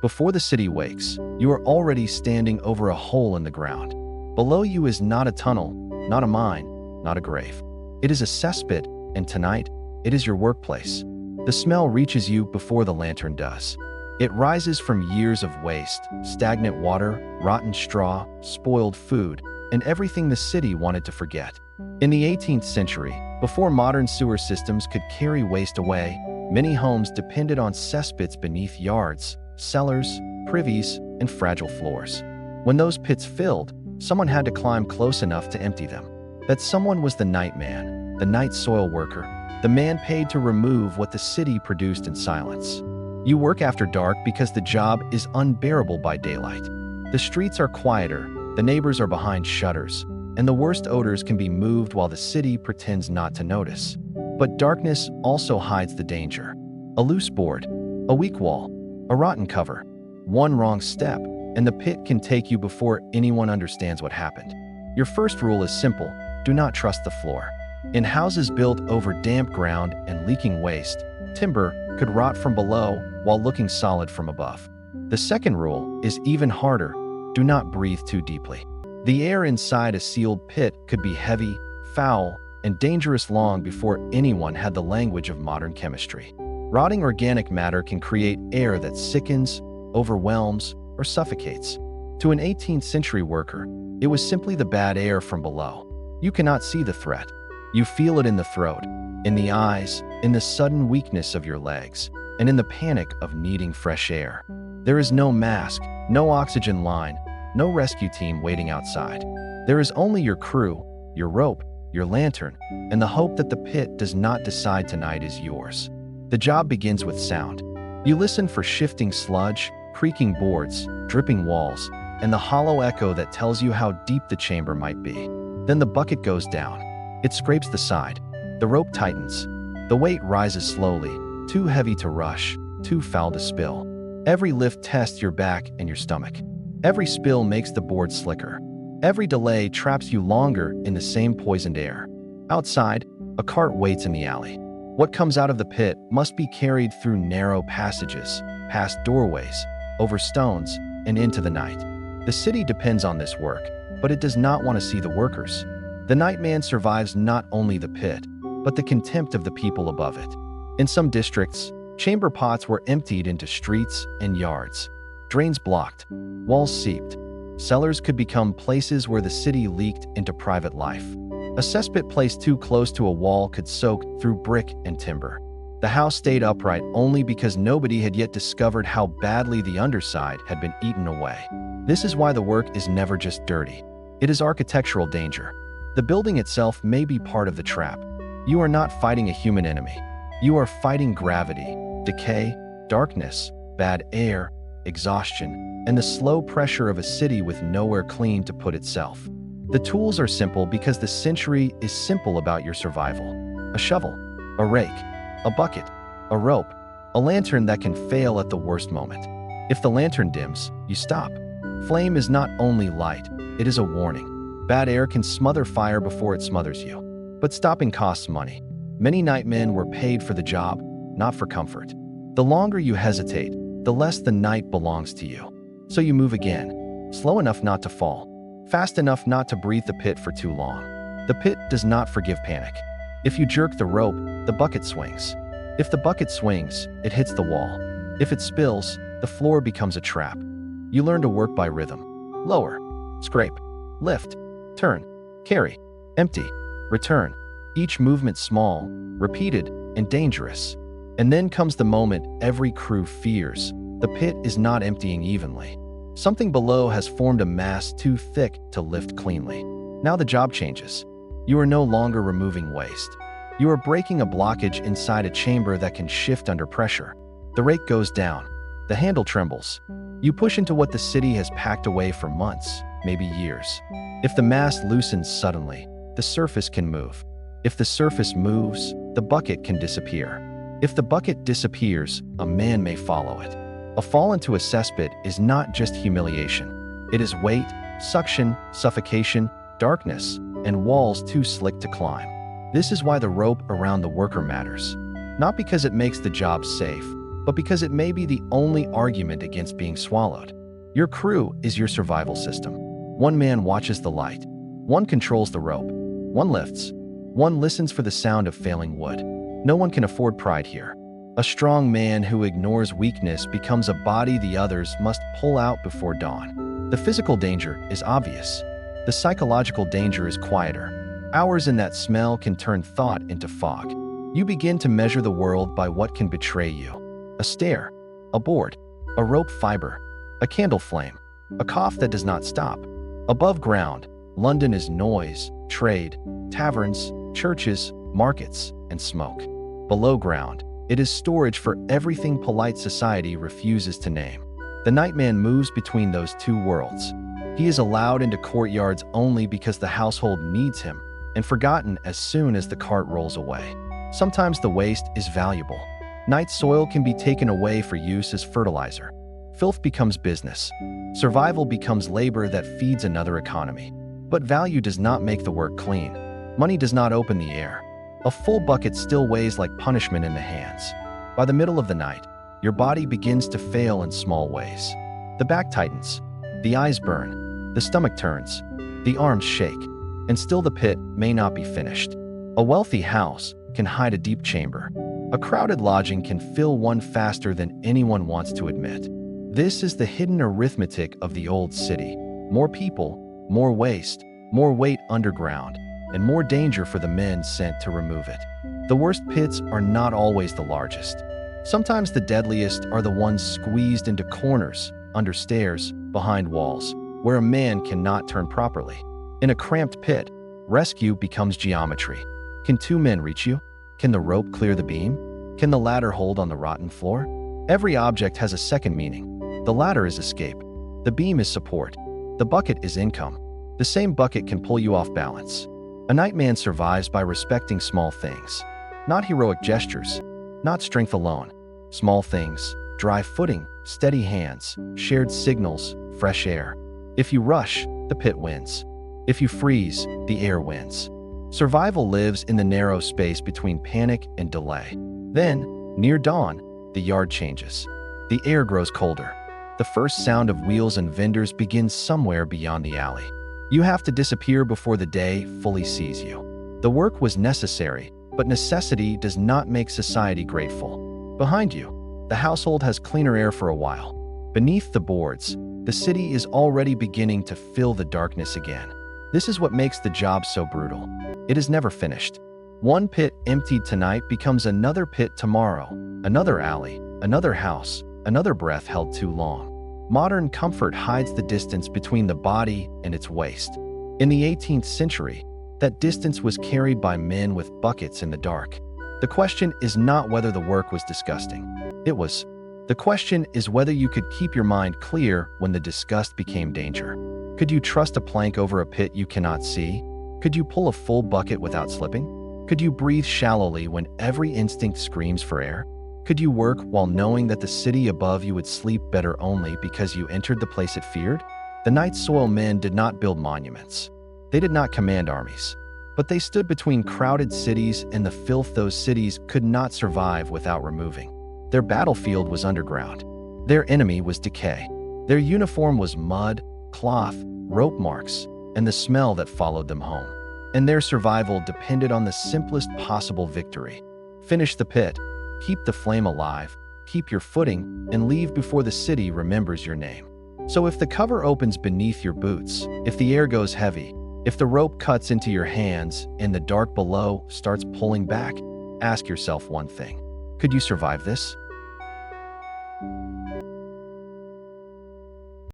Before the city wakes, you are already standing over a hole in the ground. Below you is not a tunnel, not a mine, not a grave. It is a cesspit, and tonight, it is your workplace. The smell reaches you before the lantern does. It rises from years of waste, stagnant water, rotten straw, spoiled food, and everything the city wanted to forget. In the 18th century, before modern sewer systems could carry waste away, many homes depended on cesspits beneath yards, cellars, privies, and fragile floors. When those pits filled, someone had to climb close enough to empty them. That someone was the night man, the night soil worker, the man paid to remove what the city produced in silence. You work after dark because the job is unbearable by daylight. The streets are quieter, the neighbors are behind shutters, and the worst odors can be moved while the city pretends not to notice. But darkness also hides the danger. A loose board, a weak wall, a rotten cover, one wrong step, and the pit can take you before anyone understands what happened. Your first rule is simple: do not trust the floor. In houses built over damp ground and leaking waste, timber could rot from below while looking solid from above. The second rule is even harder: do not breathe too deeply. The air inside a sealed pit could be heavy, foul, and dangerous long before anyone had the language of modern chemistry. Rotting organic matter can create air that sickens, overwhelms, or suffocates. To an 18th century worker, it was simply the bad air from below. You cannot see the threat. You feel it in the throat, in the eyes, in the sudden weakness of your legs, and in the panic of needing fresh air. There is no mask, no oxygen line, no rescue team waiting outside. There is only your crew, your rope, your lantern, and the hope that the pit does not decide tonight is yours. The job begins with sound. You listen for shifting sludge, creaking boards, dripping walls, and the hollow echo that tells you how deep the chamber might be. Then the bucket goes down. It scrapes the side. The rope tightens. The weight rises slowly, too heavy to rush, too foul to spill. Every lift tests your back and your stomach. Every spill makes the board slicker. Every delay traps you longer in the same poisoned air. Outside, a cart waits in the alley. What comes out of the pit must be carried through narrow passages, past doorways, over stones, and into the night. The city depends on this work, but it does not want to see the workers. The nightman survives not only the pit, but the contempt of the people above it. In some districts, chamber pots were emptied into streets and yards. Drains blocked, walls seeped. Cellars could become places where the city leaked into private life. A cesspit placed too close to a wall could soak through brick and timber. The house stayed upright only because nobody had yet discovered how badly the underside had been eaten away. This is why the work is never just dirty. It is architectural danger. The building itself may be part of the trap. You are not fighting a human enemy. You are fighting gravity, decay, darkness, bad air, exhaustion, and the slow pressure of a city with nowhere clean to put itself. The tools are simple because the century is simple about your survival. A shovel, a rake, a bucket, a rope, a lantern that can fail at the worst moment. If the lantern dims, you stop. Flame is not only light, it is a warning. Bad air can smother fire before it smothers you. But stopping costs money. Many nightmen were paid for the job, not for comfort. The longer you hesitate, the less the night belongs to you. So you move again, slow enough not to fall, fast enough not to breathe the pit for too long. The pit does not forgive panic. If you jerk the rope, the bucket swings. If the bucket swings, it hits the wall. If it spills, the floor becomes a trap. You learn to work by rhythm. Lower, scrape, lift, turn, carry, empty, return. Each movement small, repeated, and dangerous. And then comes the moment every crew fears. The pit is not emptying evenly. Something below has formed a mass too thick to lift cleanly. Now the job changes. You are no longer removing waste. You are breaking a blockage inside a chamber that can shift under pressure. The rake goes down. The handle trembles. You push into what the city has packed away for months, maybe years. If the mass loosens suddenly, the surface can move. If the surface moves, the bucket can disappear. If the bucket disappears, a man may follow it. A fall into a cesspit is not just humiliation. It is weight, suction, suffocation, darkness, and walls too slick to climb. This is why the rope around the worker matters. Not because it makes the job safe, but because it may be the only argument against being swallowed. Your crew is your survival system. One man watches the light. One controls the rope. One lifts. One listens for the sound of failing wood. No one can afford pride here. A strong man who ignores weakness becomes a body the others must pull out before dawn. The physical danger is obvious. The psychological danger is quieter. Hours in that smell can turn thought into fog. You begin to measure the world by what can betray you. A stare, a board, a rope fiber, a candle flame, a cough that does not stop. Above ground, London is noise, trade, taverns, churches, markets, and smoke. Below ground, it is storage for everything polite society refuses to name. The nightman moves between those two worlds. He is allowed into courtyards only because the household needs him, and forgotten as soon as the cart rolls away. Sometimes the waste is valuable. Night soil can be taken away for use as fertilizer. Filth becomes business. Survival becomes labor that feeds another economy. But value does not make the work clean. Money does not open the air. A full bucket still weighs like punishment in the hands. By the middle of the night, your body begins to fail in small ways. The back tightens, the eyes burn, the stomach turns, the arms shake, and still the pit may not be finished. A wealthy house can hide a deep chamber. A crowded lodging can fill one faster than anyone wants to admit. This is the hidden arithmetic of the old city. More people, more waste, more weight underground, and more danger for the men sent to remove it. The worst pits are not always the largest. Sometimes the deadliest are the ones squeezed into corners, under stairs, behind walls, where a man cannot turn properly. In a cramped pit, rescue becomes geometry. Can two men reach you? Can the rope clear the beam? Can the ladder hold on the rotten floor? Every object has a second meaning. The ladder is escape. The beam is support. The bucket is income. The same bucket can pull you off balance. A nightman survives by respecting small things. Not heroic gestures, not strength alone. Small things, dry footing, steady hands, shared signals, fresh air. If you rush, the pit wins. If you freeze, the air wins. Survival lives in the narrow space between panic and delay. Then, near dawn, the yard changes. The air grows colder. The first sound of wheels and vendors begins somewhere beyond the alley. You have to disappear before the day fully sees you. The work was necessary, but necessity does not make society grateful. Behind you, the household has cleaner air for a while. Beneath the boards, the city is already beginning to fill the darkness again. This is what makes the job so brutal. It is never finished. One pit emptied tonight becomes another pit tomorrow, another alley, another house, another breath held too long. Modern comfort hides the distance between the body and its waste. In the 18th century, that distance was carried by men with buckets in the dark. The question is not whether the work was disgusting. It was. The question is whether you could keep your mind clear when the disgust became danger. Could you trust a plank over a pit you cannot see? Could you pull a full bucket without slipping? Could you breathe shallowly when every instinct screams for air? Could you work while knowing that the city above you would sleep better only because you entered the place it feared? The night soil men did not build monuments. They did not command armies. But they stood between crowded cities and the filth those cities could not survive without removing. Their battlefield was underground. Their enemy was decay. Their uniform was mud, cloth, rope marks, and the smell that followed them home. And their survival depended on the simplest possible victory. Finish the pit. Keep the flame alive, keep your footing, and leave before the city remembers your name. So if the cover opens beneath your boots, if the air goes heavy, if the rope cuts into your hands and the dark below starts pulling back, ask yourself one thing. Could you survive this?